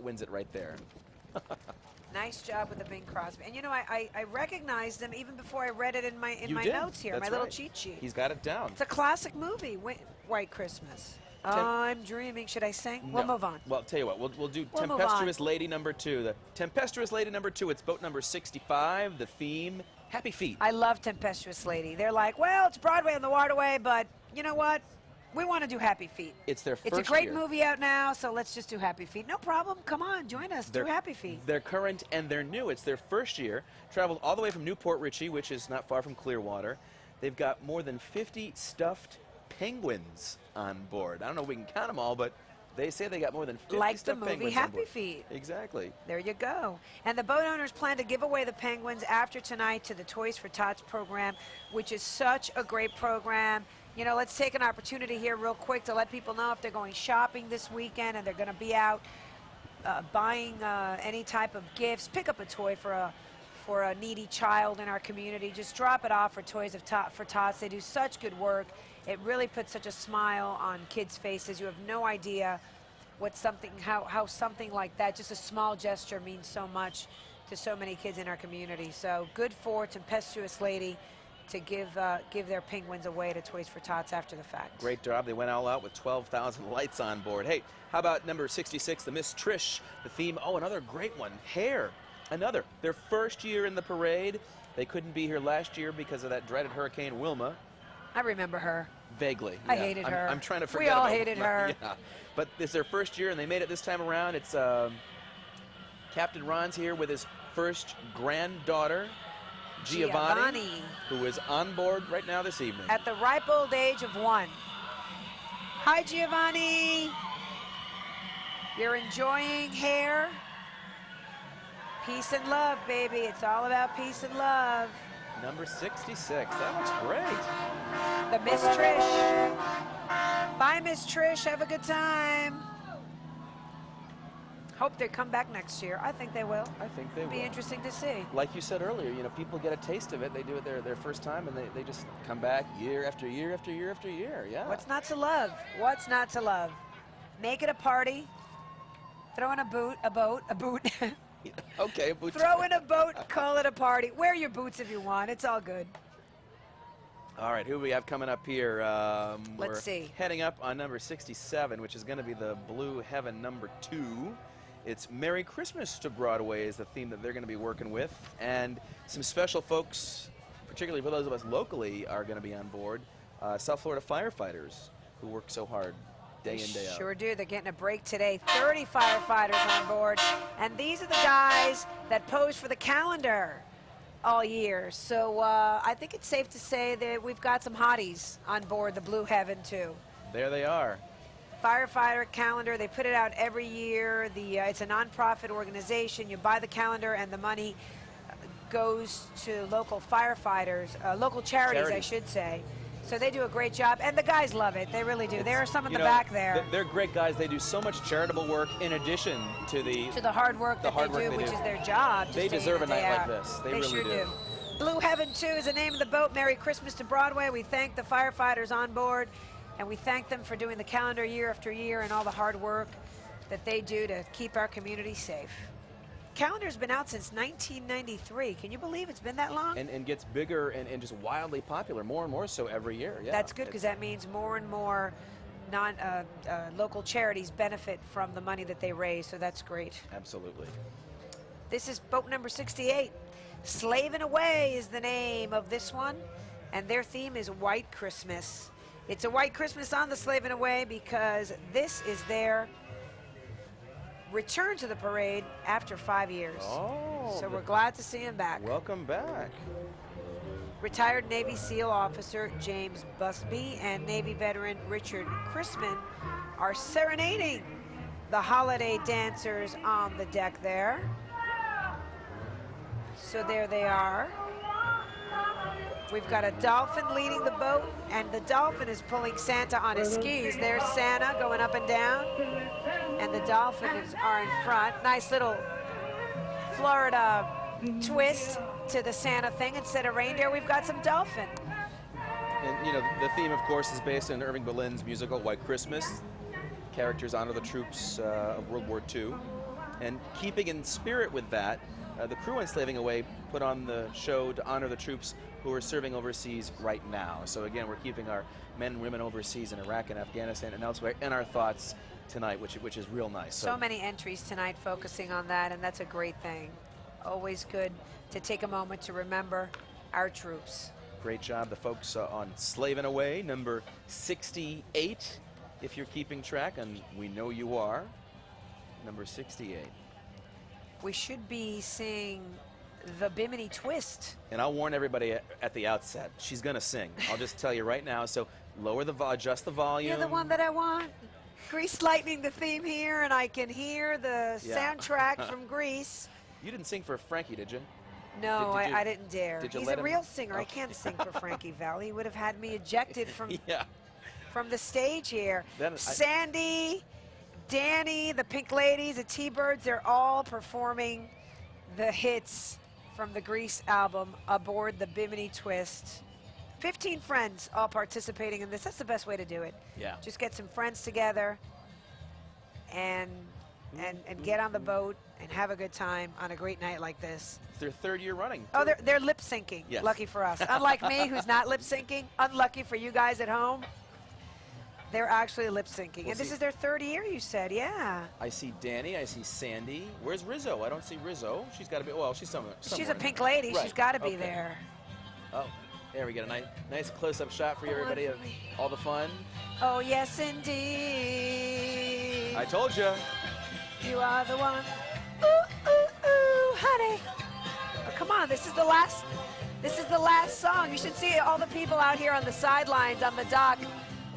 wins it right there. Nice job with the Bing Crosby. And you know, I recognized him even before I read it in my notes here, my little cheat sheet. He's got it down. It's a classic movie, White Christmas. I'm dreaming. Should I sing? No. We'll move on. Well, tell you what, we'll do Tempestuous Lady number 2. The Tempestuous Lady number 2, it's boat number 65, the theme, Happy Feet. I love Tempestuous Lady. They're like, well, it's Broadway and the Waterway, but you know what? We want to do Happy Feet. It's their first It's a great year. movie out now, so let's just do Happy Feet. No problem. Come on, join us. Do Happy Feet. They're current and they're new. It's their first year. Traveled all the way from Newport Richey, which is not far from Clearwater. They've got more than 50 stuffed penguins on board. I don't know if we can count them all, but they say they got more than 50 like stuffed the movie penguins Happy on board. Feet. Exactly. There you go. And the boat owners plan to give away the penguins after tonight to the Toys for Tots program, which is such a great program. You know, let's take an opportunity here real quick to let people know if they're going shopping this weekend and they're going to be out buying any type of gifts. Pick up a toy for a needy child in our community. Just drop it off for Toys for Tots. They do such good work. It really puts such a smile on kids' faces. You have no idea how something like that, just a small gesture, means so much to so many kids in our community. So good for Tempestuous Lady to give their penguins away to Toys for Tots after the fact. Great job. They went all out with 12,000 lights on board. Hey, how about number 66, the Miss Trish, the theme? Oh, another great one. Hair. Another. Their first year in the parade. They couldn't be here last year because of that dreaded Hurricane Wilma. I remember her. Vaguely. I hated her. I'm trying to forget. We all hated her. Yeah. But it's their first year, and they made it this time around. It's Captain Ron's here with his first granddaughter, Giovanni, who is on board right now this evening. At the ripe old age of 1. Hi, Giovanni. You're enjoying hair? Peace and love, baby. It's all about peace and love. Number 66. That looks great. The Miss Trish. Bye, Miss Trish. Have a good time. Hope they come back next year. I think they will. I think they will. Be interesting to see. Like you said earlier, you know, people get a taste of it. They do it their first time, and they just come back year after year after year after year. Yeah. What's not to love? What's not to love? Make it a party. Throw in a boot. Okay, boots. Throw in a boat, call it a party. Wear your boots if you want. It's all good. All right, who do we have coming up here? Let's see. Heading up on number 67, which is going to be the Blue Heaven number 2. It's Merry Christmas to Broadway is the theme that they're going to be working with. And some special folks, particularly for those of us locally, are going to be on board. South Florida firefighters who work so hard day in, day out. Sure do. They're getting a break today. 30 firefighters on board. And these are the guys that pose for the calendar all year. So I think it's safe to say that we've got some hotties on board the Blue Heaven, too. There they are. Firefighter calendar. They put it out every year. It's a nonprofit organization. You buy the calendar, and the money goes to local firefighters, local charities, I should say. So they do a great job, and the guys love it. They really do. There are some in the back there. They're great guys. They do so much charitable work in addition to the hard work that they do, which is their job. They deserve a night like this. They really sure do. Blue Heaven 2 is the name of the boat. Merry Christmas to Broadway. We thank the firefighters on board, and we thank them for doing the calendar year after year and all the hard work that they do to keep our community safe. Calendar's been out since 1993. Can you believe it's been that long? And gets bigger and just wildly popular, more and more so every year. Yeah, that's good, because that means more and more local charities benefit from the money that they raise, so that's great. Absolutely. This is boat number 68. Slavin' Away is the name of this one, and their theme is White Christmas. It's a White Christmas on the Slavin' Away because this is their return to the parade after 5 years. Oh, so we're glad to see him back. Welcome back. Retired Navy SEAL officer James Busby and Navy veteran Richard Chrisman are serenading the holiday dancers on the deck there. So there they are. We've got a dolphin leading the boat, and the dolphin is pulling Santa on his skis. There's Santa going up and down, and the dolphins are in front. Nice little Florida twist to the Santa thing. Instead of reindeer, we've got some dolphin. And, you know, the theme, of course, is based on Irving Berlin's musical White Christmas. Characters honor the troops of World War II. And keeping in spirit with that, the crew on Slaving Away put on the show to honor the troops who are serving overseas right now. So again, we're keeping our men and women overseas in Iraq and Afghanistan and elsewhere in our thoughts tonight, which is real nice. So many entries tonight focusing on that, and that's a great thing. Always good to take a moment to remember our troops. Great job, the folks on Slaving Away, number 68, if you're keeping track, and we know you are. Number 68. We should be seeing the Bimini Twist. And I'll warn everybody at the outset, she's gonna sing. I'll just tell you right now, so adjust the volume. You're the one that I want. Grease Lightning, the theme here, and I can hear the soundtrack from Grease. You didn't sing for Frankie, did you? No, I didn't dare. Did you He's let a him? real singer. Okay. I can't sing for Frankie Valli. He would have had me ejected from Yeah. from the stage here. Then Sandy, Danny, the Pink Ladies, the T-Birds, they're all performing the hits from the Grease album aboard the Bimini Twist. 15 friends all participating in this. That's the best way to do it. Yeah. Just get some friends together and get on the boat and have a good time on a great night like this. It's their third year running. Oh, they're lip syncing. Yes. Lucky for us. Unlike me, who's not lip syncing. Unlucky for you guys at home. They're actually lip syncing. We'll and this see. is their third year, you said. Yeah. I see Danny, I see Sandy. Where's Rizzo? I don't see Rizzo. She's got to be, well, she's somewhere. She's a Pink Lady. Right. She's got to be Okay. there. Oh, there we get a nice close-up shot for you, Come on everybody, for of me. all the fun. Oh, yes, indeed. I told you. You are the one. Ooh, ooh, ooh, honey. Oh, come on, this is the last song. You should see all the people out here on the sidelines on the dock.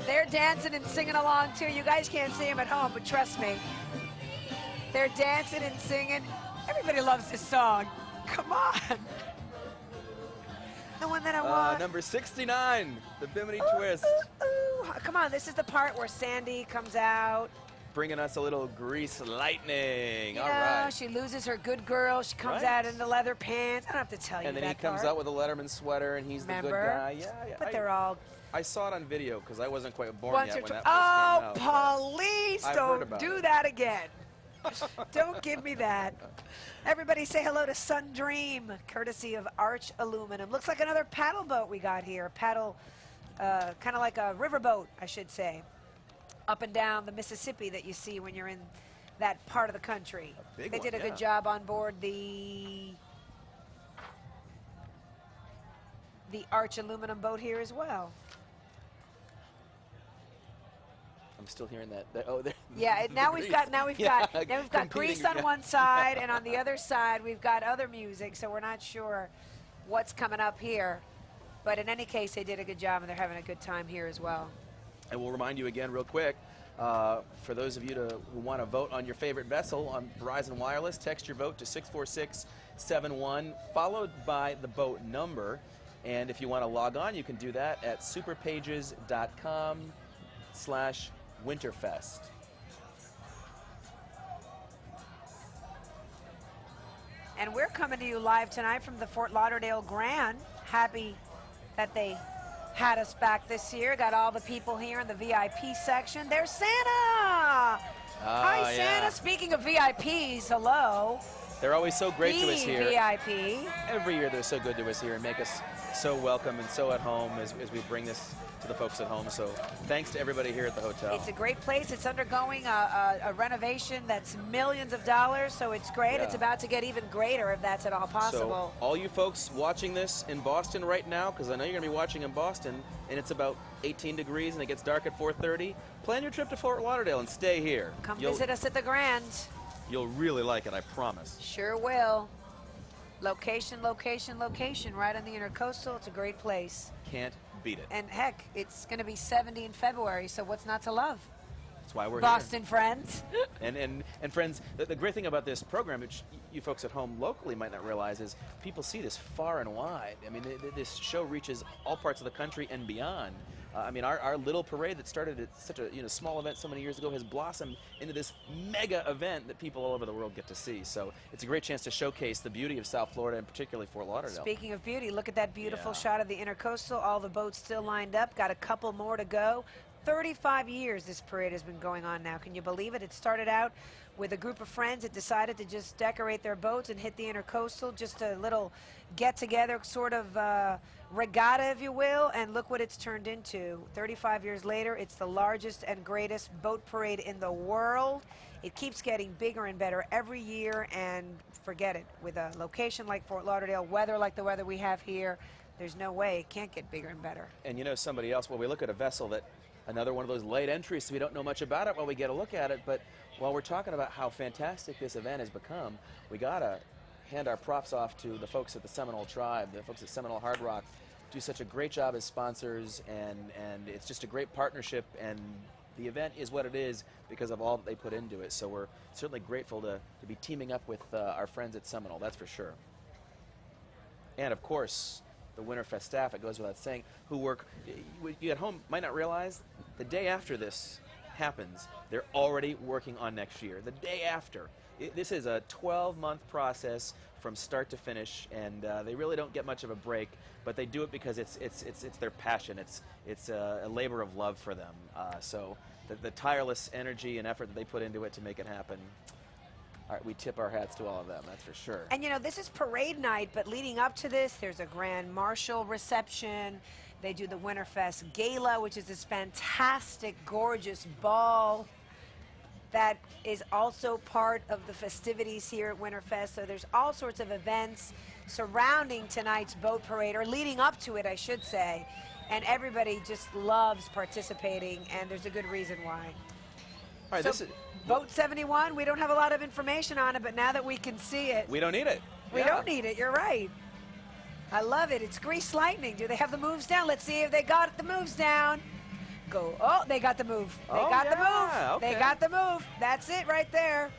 They're dancing and singing along too. You guys can't see them at home, but trust me. They're dancing and singing. Everybody loves this song. Come on. The one that I want. Number 69, the Bimini Ooh, Twist. ooh, ooh. Come on, this is the part where Sandy comes out. Bringing us a little Grease Lightning. You All know, right. she loses her good girl. She comes Right. out in the leather pants. I don't have to tell you And then that he comes part. out with a Letterman sweater, and he's the good Remember? guy. Yeah. But they're all I saw it on video because I wasn't quite born once yet or when twice. that first Oh, came out. police! I've heard Don't about do it. that again. Don't give me that. Everybody say hello to Sun Dream, courtesy of Arch Aluminum. Looks like another paddle boat we got here. A paddle, kind of like a riverboat, I should say, up and down the Mississippi that you see when you're in that part of the country. big They one, did a yeah. good job on board the Arch Aluminum boat here as well. I'm still hearing that. Oh, there. Yeah, now we've got competing, Grease on yeah. one side, and on the other side we've got other music, so we're not sure what's coming up here. But in any case, they did a good job, and they're having a good time here as well. And we'll remind you again real quick, for those of you who want to vote on your favorite vessel on Verizon Wireless, text your vote to 64671, followed by the boat number. And if you want to log on, you can do that at superpages.com/Winterfest. And we're coming to you live tonight from the Fort Lauderdale Grand. Happy that they had us back this year. Got all the people here in the VIP section. There's Santa! Hi, Santa. Yeah. Speaking of VIPs, hello. They're always so great to us The here. VIP. Every year they're so good to us here and make us so welcome and so at home as we bring this to the folks at home. So thanks to everybody here at the hotel. It's a great place. It's undergoing a renovation that's millions of dollars, so it's great. Yeah. It's about to get even greater if that's at all possible. So all you folks watching this in Boston right now, because I know you're going to be watching in Boston, and it's about 18 degrees and it gets dark at 4:30, plan your trip to Fort Lauderdale and stay here. Come You'll- visit us at the Grand. You'll really like it, I promise. Sure will. Location, location, location, right on the Intercoastal. It's a great place. Can't beat it. And heck, it's going to be 70 in February, so what's not to love? That's why we're Boston friends. here. And friends, the great thing about this program, which you folks at home locally might not realize, is people see this far and wide. I mean, this show reaches all parts of the country and beyond. I mean, our little parade that started at such a small event so many years ago has blossomed into this mega event that people all over the world get to see. So it's a great chance to showcase the beauty of South Florida and particularly Fort Lauderdale. Speaking of beauty, look at that beautiful Yeah. shot of the Intercoastal. All the boats still lined up. Got a couple more to go. 35 years this parade has been going on now. Can you believe it? It started out with a group of friends that decided to just decorate their boats and hit the intercoastal, just a little get-together sort of regatta, if you will, and look what it's turned into. 35 years later, it's the largest and greatest boat parade in the world. It keeps getting bigger and better every year, and forget it. With a location like Fort Lauderdale, weather like the weather we have here, there's no way it can't get bigger and better. And you know, somebody else, well, we look at a vessel that, another one of those late entries, so we don't know much about it while we get a look at it, but while we're talking about how fantastic this event has become, we gotta hand our props off to the folks at the Seminole Tribe, the folks at Seminole Hard Rock, do such a great job as sponsors, and it's just a great partnership, and the event is what it is because of all that they put into it. So we're certainly grateful to be teaming up with our friends at Seminole, that's for sure. And of course, the Winterfest staff, it goes without saying, who work, you at home might not realize, the day after this happens, they're already working on next year. The day after. This is a 12-month process from start to finish, and they really don't get much of a break, but they do it because it's their passion. It's a labor of love for them. So the tireless energy and effort that they put into it to make it happen, all right, we tip our hats to all of them, that's for sure. And you know, this is parade night, but leading up to this, there's a grand marshal reception. They do the Winterfest Gala, which is this fantastic, gorgeous ball that is also part of the festivities here at Winterfest. So there's all sorts of events surrounding tonight's boat parade, or leading up to it, I should say. And everybody just loves participating, and there's a good reason why. All right, so this is Boat 71, we don't have a lot of information on it, but now that we can see it, we don't need it. we don't need it, you're right. I love it. It's grease lightning. Do they have the moves down? Let's see if they got the moves down. Go. Oh, they got the move. They got the move. Okay. They got the move. That's it right there.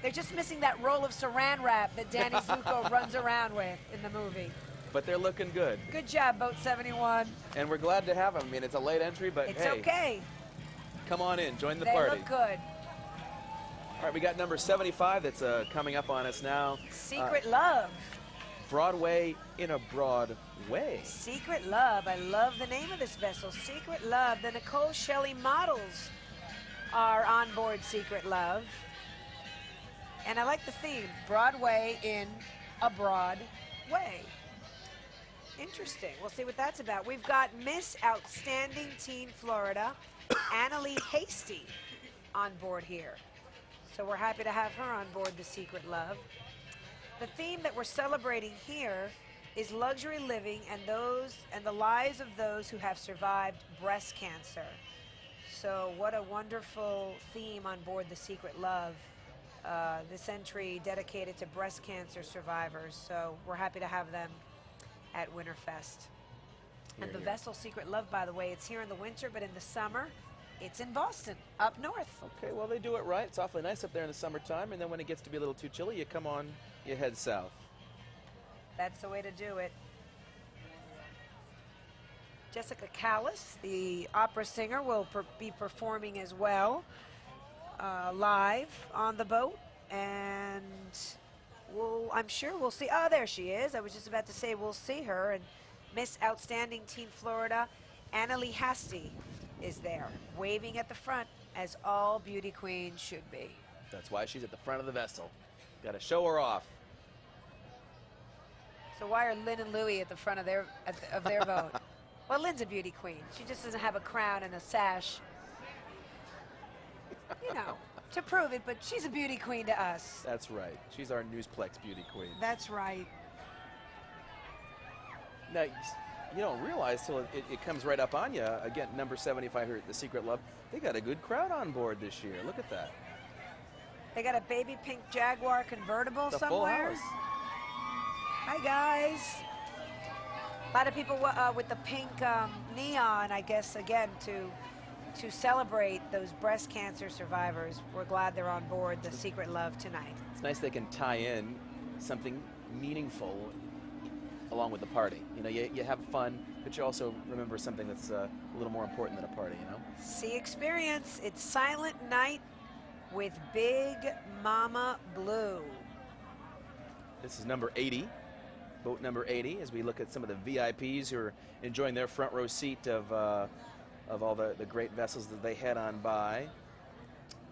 They're just missing that roll of saran wrap that Danny Zuko runs around with in the movie. But they're looking good. Good job, Boat 71. And we're glad to have them. I mean, it's a late entry, but It's hey, okay. come on in, join the They party. look good. All right, we got number 75 that's coming up on us now. Secret Love. Broadway in a Broad Way. Secret Love. I love the name of this vessel, Secret Love. The Nicole Shelley models are on board Secret Love. And I like the theme, Broadway in a Broad Way. Interesting. We'll see what that's about. We've got Miss Outstanding Teen Florida, Annalie Hasty, on board here. So we're happy to have her on board the Secret Love. The theme that we're celebrating here is luxury living and the lives of those who have survived breast cancer. So what a wonderful theme on board the Secret Love. This entry dedicated to breast cancer survivors. So we're happy to have them at Winterfest. And the vessel Secret Love, by the way, it's here in the winter, but in the summer, it's in Boston, up north. Okay, well, they do it right. It's awfully nice up there in the summertime, and then when it gets to be a little too chilly, you come on, you head south. That's the way to do it. Jessica Callis, the opera singer, will be performing as well, live on the boat, and I'm sure we'll see. Oh, there she is. I was just about to say we'll see her. And Miss Outstanding Teen Florida, Annalie Hasty, is there, waving at the front, as all beauty queens should be. That's why she's at the front of the vessel. Got to show her off. So why are Lynn and Louie at the front of their boat? Well, Lynn's a beauty queen. She just doesn't have a crown and a sash, you know, to prove it, but she's a beauty queen to us. That's right. She's our Newsplex beauty queen. That's right. Now, you don't realize till it comes right up on you. Again, number 75 here at the Secret Love. They got a good crowd on board this year. Look at that. They got a baby pink Jaguar convertible The somewhere. full house. Hi, guys. A lot of people with the pink neon, I guess, again, to celebrate those breast cancer survivors. We're glad they're on board the Secret Love tonight. It's nice they can tie in something meaningful along with the party. You know, you have fun, but you also remember something that's a little more important than a party, you know? Sea Experience. It's Silent Night with Big Mama Blue. This is number 80, boat number 80, as we look at some of the VIPs who are enjoying their front row seat of of all the great vessels that they head on by.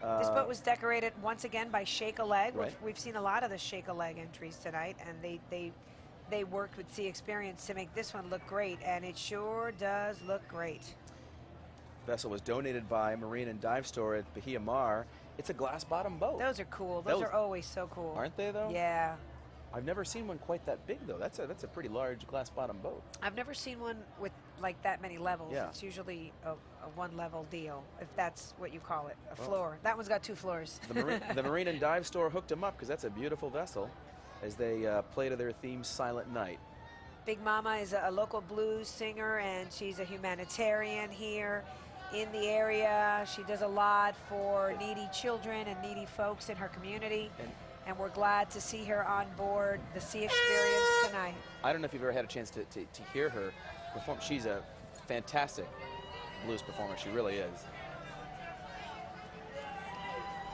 This boat was decorated once again by Shake a Leg. Right. We've seen a lot of the Shake a Leg entries tonight, and they worked with Sea Experience to make this one look great, and it sure does look great. Vessel was donated by Marine and Dive Store at Bahia Mar. It's a glass bottom boat. Those are cool. Those are always so cool. Aren't they, though? Yeah. I've never seen one quite that big, though. That's a pretty large glass bottom boat. I've never seen one with like that many levels. Yeah. It's usually a one-level deal, if that's what you call it, a floor. That one's got 2 floors. The Marine and Dive Store hooked them up because that's a beautiful vessel as they play to their theme, Silent Night. Big Mama is a local blues singer, and she's a humanitarian here in the area. She does a lot for needy children and needy folks in her community. And we're glad to see her on board the Sea Experience tonight. I don't know if you've ever had a chance to hear her perform. She's a fantastic blues performer. She really is.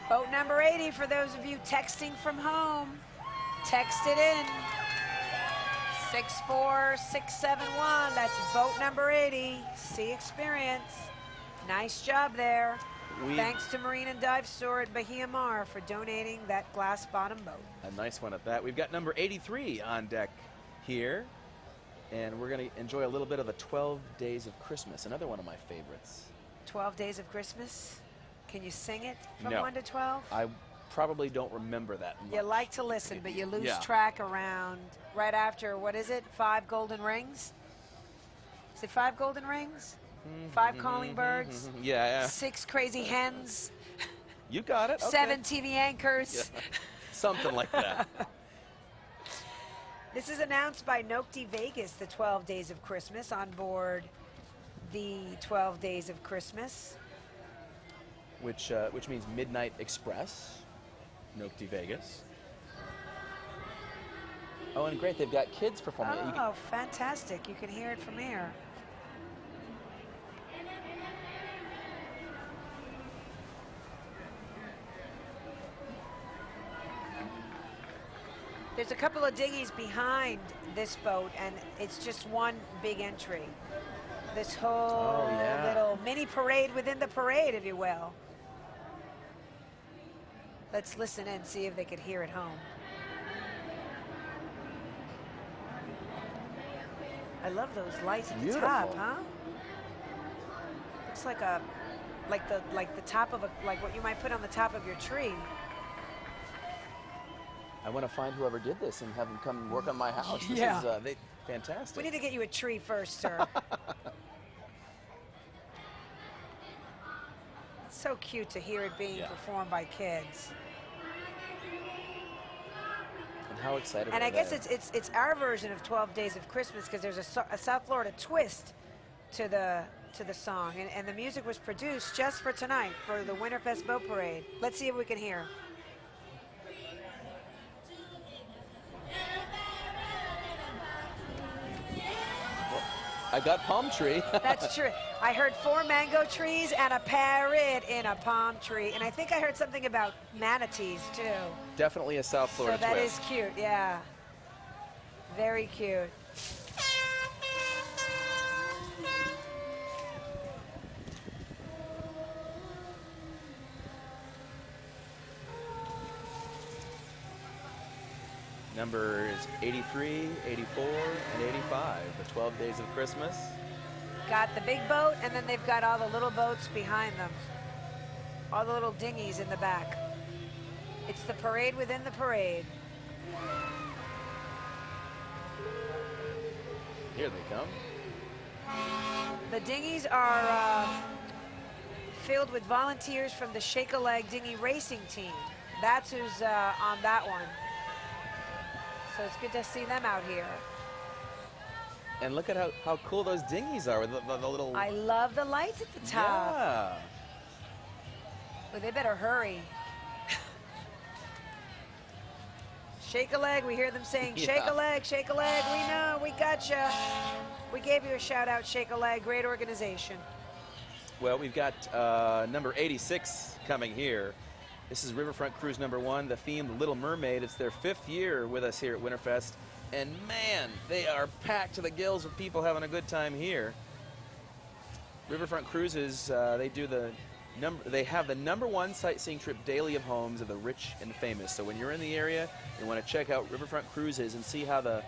Boat number 80 for those of you texting from home. Text it in. 64671. That's boat number 80. Sea Experience. Nice job there. Thanks to Marine and Dive Store at Bahia Mar for donating that glass bottom boat. A nice one at that. We've got number 83 on deck here, and we're going to enjoy a little bit of the 12 Days of Christmas, another one of my favorites. 12 Days of Christmas? Can you sing it from No. 1 to 12? I probably don't remember that much. You like to listen, but you lose track around right after, what is it, 5 golden rings? Is it 5 golden rings? 5 calling birds? Yeah. 6 crazy hens? You got it. Okay. 7 TV anchors? Yeah. Something like that. This is announced by Pt.3 Vegas, the 12 Days of Christmas, on board the 12 Days of Christmas. Which means Midnight Express, Pt.3 Vegas. Oh, and great, they've got kids performing. Oh, fantastic. You can hear it from here. There's a couple of dinghies behind this boat, and it's just one big entry. This whole little mini parade within the parade, if you will. Let's listen in, see if they could hear it home. I love those lights at the top, huh? Looks like the top of like what you might put on the top of your tree. I want to find whoever did this and have them come work on my house. This is fantastic. We need to get you a tree first, sir. It's so cute to hear it being performed by kids. And how excited And are I guess they? it's our version of 12 Days of Christmas, because there's a South Florida twist to the song, and the music was produced just for tonight for the Winterfest Boat Parade. Let's see if we can hear. I got palm tree. That's true. I heard 4 mango trees and a parrot in a palm tree. And I think I heard something about manatees, too. Definitely a South Florida so that twist. is cute, yeah. Very cute. Numbers 83, 84, and 85, the 12 Days of Christmas. Got the big boat, and then they've got all the little boats behind them. All the little dinghies in the back. It's the parade within the parade. Here they come. The dinghies are filled with volunteers from the Shake a Leg Dinghy Racing Team. That's who's on that one. So it's good to see them out here. And look at how cool those dinghies are with the little... I love the lights at the top. Yeah. Well, they better hurry. Shake a leg, we hear them saying, shake a leg, we know, we gotcha. We gave you a shout out, Shake a Leg, great organization. Well, we've got number 86 coming here. This is Riverfront Cruise number 1, the theme, The Little Mermaid. It's their 5th year with us here at Winterfest. And man, they are packed to the gills with people having a good time here. Riverfront Cruises, they have the #1 sightseeing trip daily of homes of the rich and famous. So when you're in the area, you want to check out Riverfront Cruises and see how the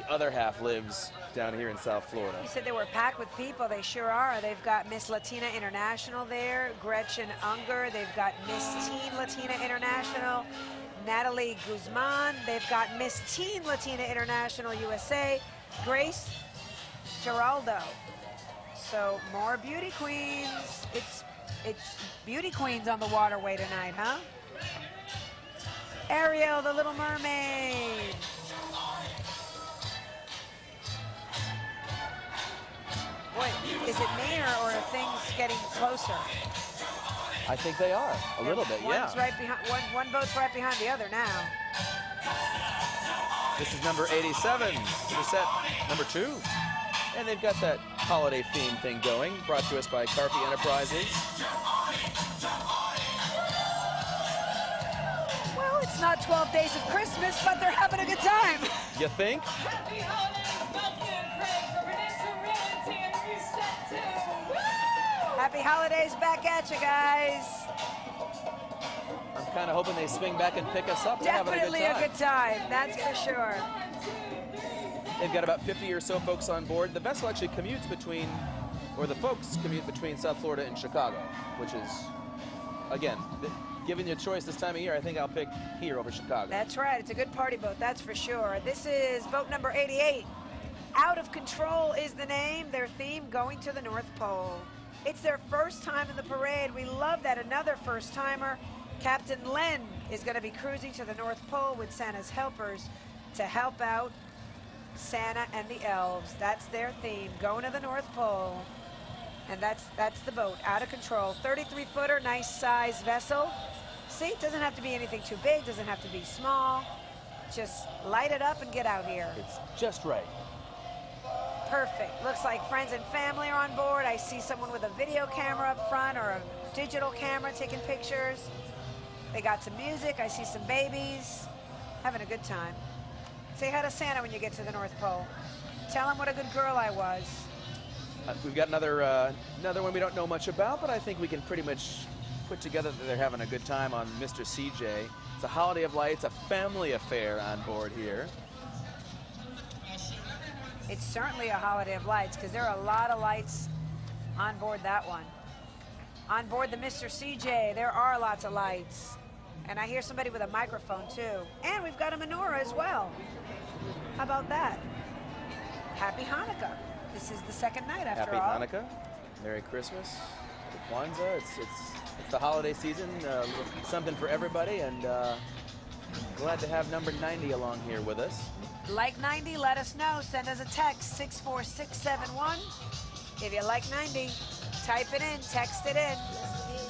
other half lives down here in South Florida. You said they were packed with people. They sure are. They've got Miss Latina International there, Gretchen Unger. They've got Miss Teen Latina International, Natalie Guzman. They've got Miss Teen Latina International USA, Grace Giraldo. So more beauty queens. It's beauty queens on the Waterway tonight, huh? Ariel, the Little Mermaid. Boy, is it me or are things getting closer? I think they are a little bit, yeah. One's right behind. One boat's right behind the other now. This is number 87 to the set number 2. And they've got that holiday theme thing going, brought to us by Carpy Enterprises. Well, it's not 12 days of Christmas, but they're having a good time. You think? Happy holidays back at you guys. I'm kind of hoping they swing back and pick us up. They're Definitely having a good time, that's for sure. They've got about 50 or so folks on board. The vessel actually commutes between, or the folks commute between South Florida and Chicago, which is, again, given you a choice this time of year, I think I'll pick here over Chicago. That's right, it's a good party boat, that's for sure. This is boat number 88. Out of Control is the name, their theme, going to the North Pole. It's their first time in the parade. We love that. Another first timer. Captain Len is going to be cruising to the North Pole with Santa's helpers to help out Santa and the elves. That's their theme, going to the North Pole. And that's the boat, Out of Control. 33-footer, nice size vessel. See, it doesn't have to be anything too big, doesn't have to be small. Just light it up and get out here. It's just right. Perfect. Looks like friends and family are on board. I see someone with a video camera up front or a digital camera taking pictures. They got some music. I see some babies having a good time. Say hi to Santa when you get to the North Pole. Tell him what a good girl I was. We've got another one we don't know much about, but I think we can pretty much put together that they're having a good time on Mr. CJ. It's a holiday of lights, a family affair on board here. It's certainly a holiday of lights because there are a lot of lights on board that one. On board the Mr. CJ, there are lots of lights. And I hear somebody with a microphone too. And we've got a menorah as well. How about that? Happy Hanukkah. This is the second night after all. Happy Hanukkah. Merry Christmas. Kwanzaa. It's the holiday season. Something for everybody. And glad to have number 90 along here with us. Like 90, let us know. Send us a text, 64671. If you like 90, type it in, text it in.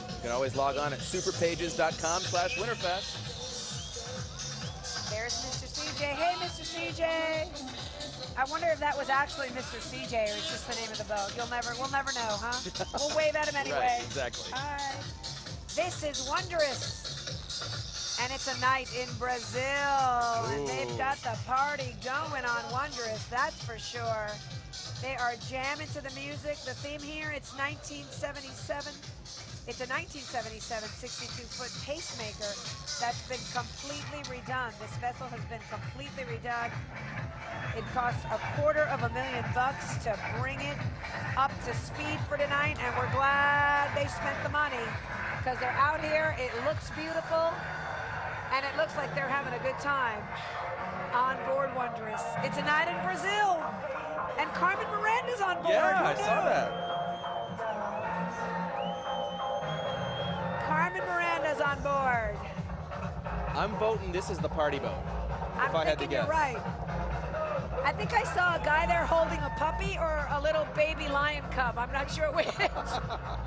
You can always log on at superpages.com/Winterfest. There's Mr. CJ. Hey, Mr. CJ. I wonder if that was actually Mr. CJ or it's just the name of the boat. We'll never know, huh? We'll wave at him anyway. Right, exactly. Hi. This is Wondrous. And it's a night in Brazil. Ooh. And they've got the party going on Wondrous, that's for sure. They are jamming to the music. The theme here, it's 1977. It's a 1977 62-foot pacemaker that's been completely redone. This vessel has been completely redone. It costs $250,000 to bring it up to speed for tonight, and we're glad they spent the money because they're out here. It looks beautiful, and it looks like they're having a good time on board Wondrous. It's a night in Brazil, and Carmen Miranda's on board. Yeah, I saw that. Carmen Miranda's on board. I'm voting this is the party boat. If I had to guess. You're right. I think I saw a guy there holding a puppy or a little baby lion cub. I'm not sure which.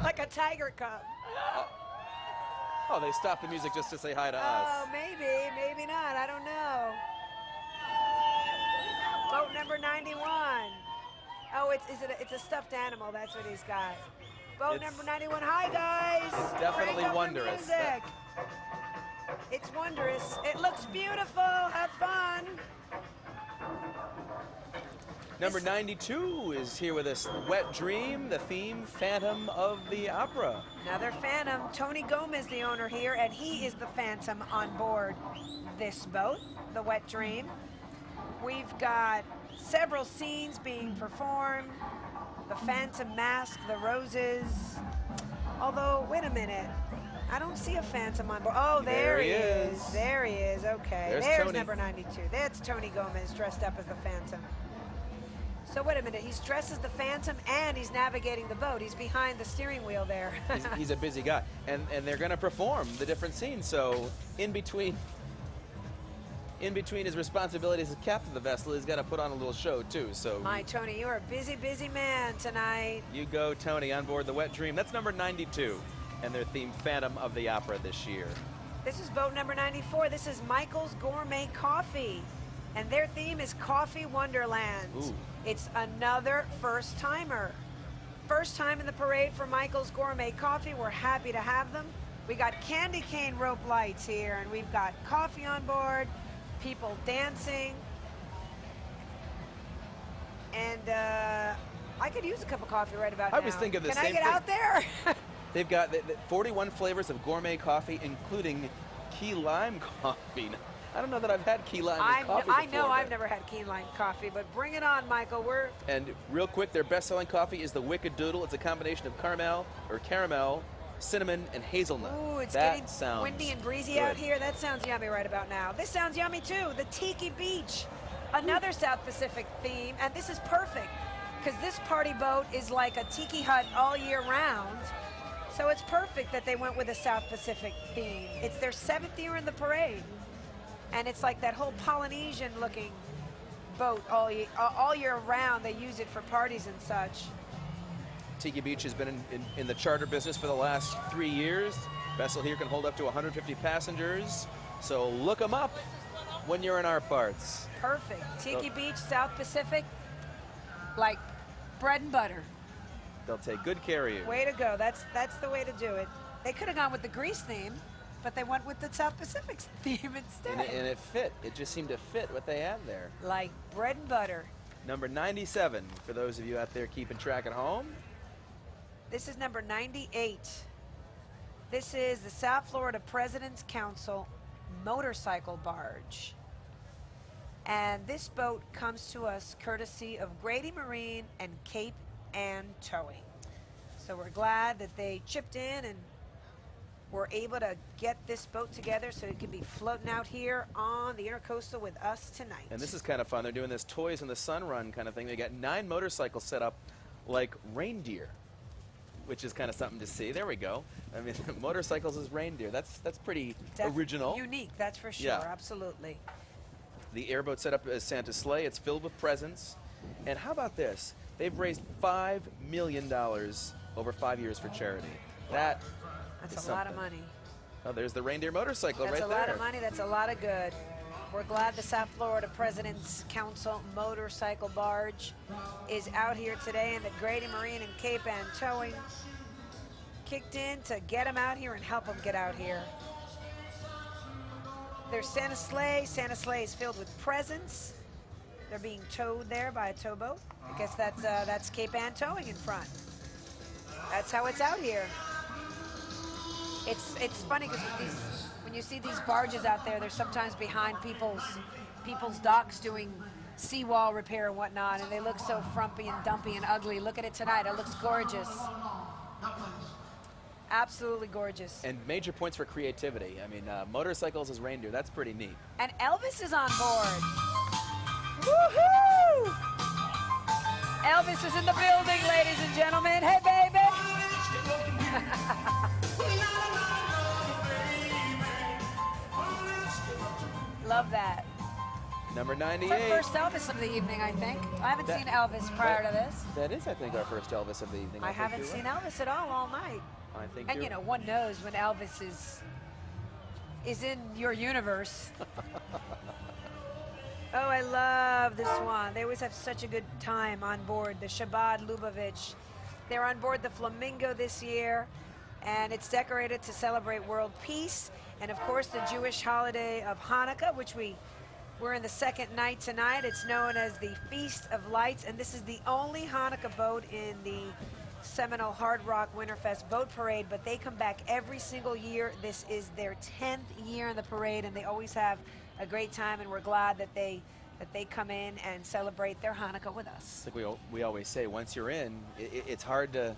Like a tiger cub. Oh, they stopped the music just to say hi to us. Oh, maybe, maybe not. I don't know. Boat number 91. Oh, it's a stuffed animal. That's what he's got. Boat number 91. Hi, guys. It's definitely Crank up the Wondrous. music. It's Wondrous. It looks beautiful. Have fun. Number 92 is here with us. Wet Dream, the theme Phantom of the Opera. Another Phantom. Tony Gomez, the owner here, and he is the Phantom on board this boat, the Wet Dream. We've got several scenes being performed. The Phantom mask, the roses. Although, wait a minute. I don't see a Phantom on board. Oh, there he is. There he is. Okay. There's number 92. That's Tony Gomez dressed up as the Phantom. So wait a minute. He's dressed as the Phantom and he's navigating the boat. He's behind the steering wheel there. he's a busy guy. And they're going to perform the different scenes. So in between his responsibilities as captain of the vessel, he's got to put on a little show too. So my Tony, you are a busy, busy man tonight. You go, Tony, on board the Wet Dream. That's number 92. And their theme Phantom of the Opera this year. This is boat number 94. This is Michael's Gourmet Coffee. And their theme is Coffee Wonderland. Ooh. It's another first timer. First time in the parade for Michael's Gourmet Coffee. We're happy to have them. We got candy cane rope lights here, and we've got coffee on board, people dancing. And I could use a cup of coffee right about now. I was thinking the same thing. Can I get out there? They've got 41 flavors of gourmet coffee, including key lime coffee. I don't know that I've had key lime coffee before. I know I've never had key lime coffee, but bring it on, Michael. And real quick, their best-selling coffee is the Wicked Doodle. It's a combination of caramel, cinnamon, and hazelnut. Ooh, it's that getting sounds windy and breezy good out here. That sounds yummy right about now. This sounds yummy too. The Tiki Beach, another South Pacific theme, and this is perfect because this party boat is like a tiki hut all year round. So it's perfect that they went with a South Pacific theme. It's their 7th year in the parade. And it's like that whole Polynesian looking boat all year round. They use it for parties and such. Tiki Beach has been in the charter business for the last 3 years. Vessel here can hold up to 150 passengers. So look them up when you're in our parts. Perfect. Tiki Beach, South Pacific, like bread and butter. They'll take good care of you. Way to go. That's the way to do it. They could have gone with the Greece theme, but they went with the South Pacific theme instead. And it fit. It just seemed to fit what they had there. Like bread and butter. Number 97, for those of you out there keeping track at home. This is number 98. This is the South Florida President's Council motorcycle barge. And this boat comes to us courtesy of Grady Marine and Cape Ann Towing. So we're glad that they chipped in and were able to get this boat together so it can be floating out here on the Intercoastal with us tonight. And this is kind of fun. They're doing this Toys in the Sun run kind of thing. They got 9 motorcycles set up like reindeer, which is kind of something to see. There we go. I mean, motorcycles as reindeer. That's pretty original. Unique, that's for sure. Yeah. Absolutely. The airboat set up as Santa's sleigh. It's filled with presents. And how about this? They've raised $5 million over 5 years for charity. That's a lot of money. Oh, there's the reindeer motorcycle right there. That's a lot of money. That's a lot of good. We're glad the South Florida President's Council motorcycle barge is out here today, and that Grady Marine and Cape Ann Towing kicked in to get them out here and help them get out here. There's Santa's sleigh. Santa's sleigh is filled with presents. They're being towed there by a towboat. I guess that's Cape Ann Towing in front. That's how it's out here. It's funny because when you see these barges out there, they're sometimes behind people's docks doing seawall repair and whatnot, and they look so frumpy and dumpy and ugly. Look at it tonight. It looks gorgeous. Absolutely gorgeous. And major points for creativity. I mean, motorcycles as reindeer, that's pretty neat. And Elvis is on board. Woohoo! Elvis is in the building, ladies and gentlemen. Hey, baby! Love that. Number 98. It's our first Elvis of the evening, I think. I haven't seen Elvis prior to this. That is, I think, our first Elvis of the evening. I haven't seen Elvis at all night. I think and you know, one knows when Elvis is in your universe. Oh, I love this one. They always have such a good time on board. The Shabbat Lubavitch. They're on board the Flamingo this year, and it's decorated to celebrate world peace and, of course, the Jewish holiday of Hanukkah, which we We're in the second night tonight. It's known as the Feast of Lights, and this is the only Hanukkah boat in the Seminole Hard Rock Winterfest Boat Parade, but they come back every single year. This is their 10th year in the parade, and they always have a great time, and we're glad that they come in and celebrate their Hanukkah with us. Like we always say, once you're in, it's hard to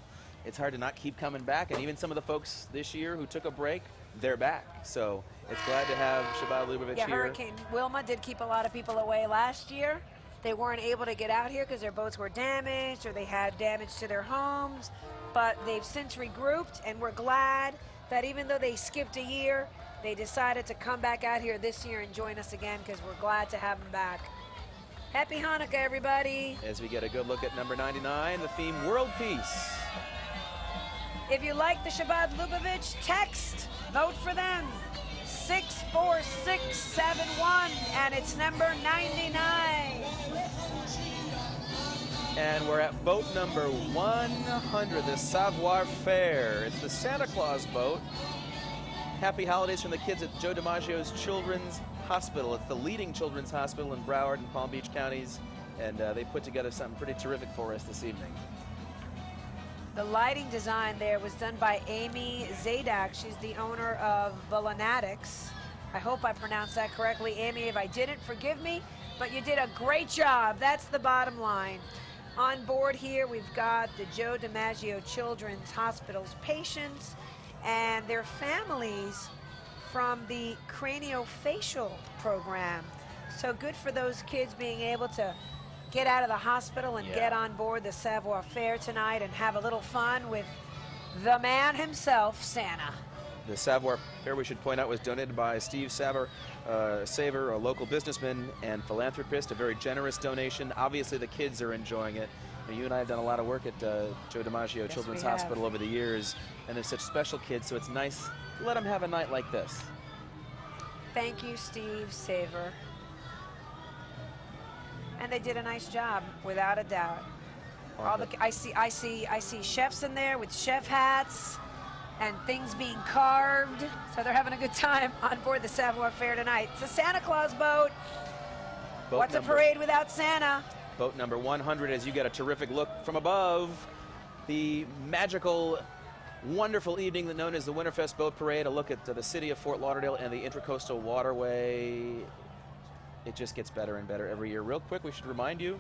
not keep coming back, and even some of the folks this year who took a break, they're back. So it's glad to have Shabbat Lubavitch here. Hurricane Wilma did keep a lot of people away last year. They weren't able to get out here because their boats were damaged or they had damage to their homes, but they've since regrouped, and we're glad that even though they skipped a year, they decided to come back out here this year and join us again, because we're glad to have them back. Happy Hanukkah, everybody. As we get a good look at number 99, the theme World Peace. If you like the Shabbat Lubavitch, text, vote for them. 64671, and it's number 99. And we're at boat number 100, the Savoir Faire. It's the Santa Claus boat. Happy holidays from the kids at Joe DiMaggio's Children's Hospital. It's the leading children's hospital in Broward and Palm Beach counties, and they put together something pretty terrific for us this evening. The lighting design there was done by Amy Zadak. She's the owner of Ballanatics. I hope I pronounced that correctly. Amy, if I didn't, forgive me, but you did a great job. That's the bottom line. On board here, we've got the Joe DiMaggio Children's Hospital's patients and their families from the craniofacial program. So good for those kids being able to get out of the hospital and get on board the Savoir Faire tonight and have a little fun with the man himself, Santa. The Savoir Faire, we should point out, was donated by Steve Saver, a local businessman and philanthropist, a very generous donation. Obviously, the kids are enjoying it. And you and I have done a lot of work at Joe DiMaggio Children's Hospital over the years, and they're such special kids, so it's nice to let them have a night like this. Thank you, Steve Saver. And they did a nice job, without a doubt. I see chefs in there with chef hats and things being carved, so they're having a good time on board the Savoir Faire tonight. It's a Santa Claus boat. What's a parade without Santa? Boat number 100, as you get a terrific look from above. The magical, wonderful evening known as the Winterfest Boat Parade. A look at the city of Fort Lauderdale and the Intracoastal Waterway. It just gets better and better every year. Real quick, we should remind you,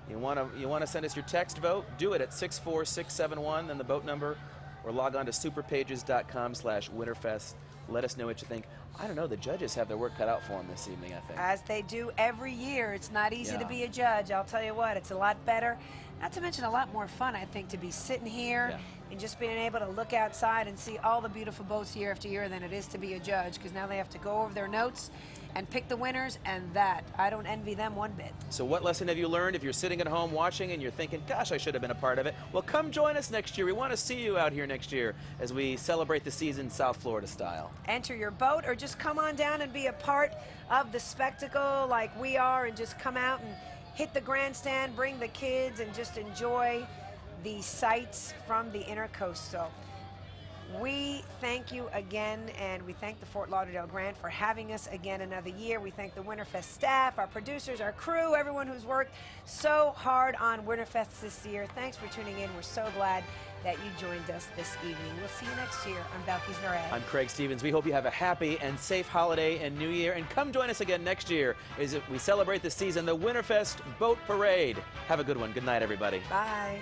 you want to send us your text vote, do it at 64671, then the boat number, or log on to superpages.com/Winterfest. Let us know what you think. I don't know, the judges have their work cut out for them this evening, I think. As they do every year. It's not easy to be a judge. I'll tell you what, it's a lot better. Not to mention a lot more fun, I think, to be sitting here and just being able to look outside and see all the beautiful boats year after year than it is to be a judge, because now they have to go over their notes and pick the winners, and that, I don't envy them one bit. So what lesson have you learned? If you're sitting at home watching and you're thinking, gosh, I should have been a part of it, well, come join us next year. We want to see you out here next year as we celebrate the season South Florida style. Enter your boat, or just come on down and be a part of the spectacle like we are, and just come out and hit the grandstand, bring the kids, and just enjoy the sights from the Intercoastal. We thank you again, and we thank the Fort Lauderdale Grant for having us again another year. We thank the Winterfest staff, our producers, our crew, everyone who's worked so hard on Winterfest this year. Thanks for tuning in. We're so glad that you joined us this evening. We'll see you next year. I'm Balkis Narad. I'm Craig Stevens. We hope you have a happy and safe holiday and New Year, and come join us again next year as we celebrate the season, the Winterfest Boat Parade. Have a good one. Good night, everybody. Bye.